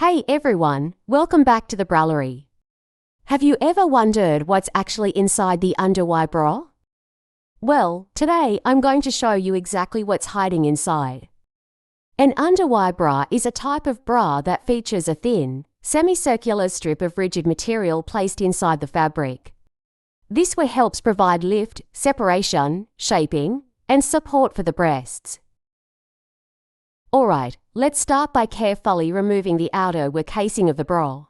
Hey everyone, welcome back to the Braliry. Have you ever wondered what's actually inside the Underwire bra? Well, today I'm going to show you exactly what's hiding inside. An Underwire bra is a type of bra that features a thin, semicircular strip of rigid material placed inside the fabric. This helps provide lift, separation, shaping, and support for the breasts. Alright, let's start by carefully removing the outerwear casing of the bra.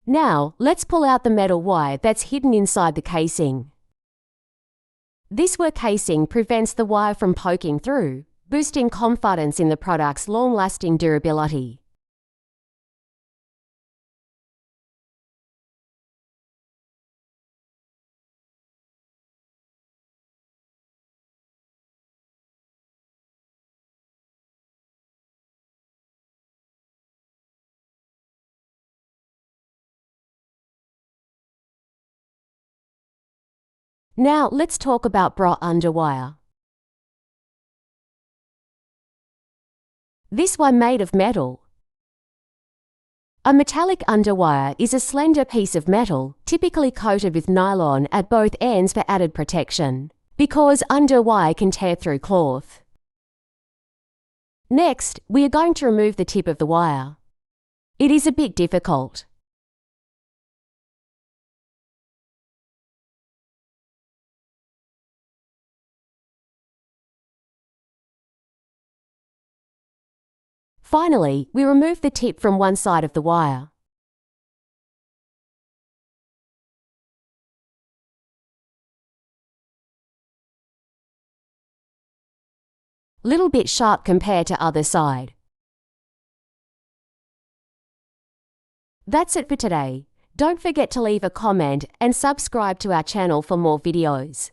Now, let's pull out the metal wire that's hidden inside the casing. This casing prevents the wire from poking through, boosting confidence in the product's long-lasting durability. Now, let's talk about bra underwire. This one made of metal. A metallic underwire is a slender piece of metal, typically coated with nylon at both ends for added protection, because underwire can tear through cloth. Next, we are going to remove the tip of the wire. It is a bit difficult. Finally, we remove the tip from one side of the wire. Little bit sharp compared to other side. That's it for today. Don't forget to leave a comment and subscribe to our channel for more videos.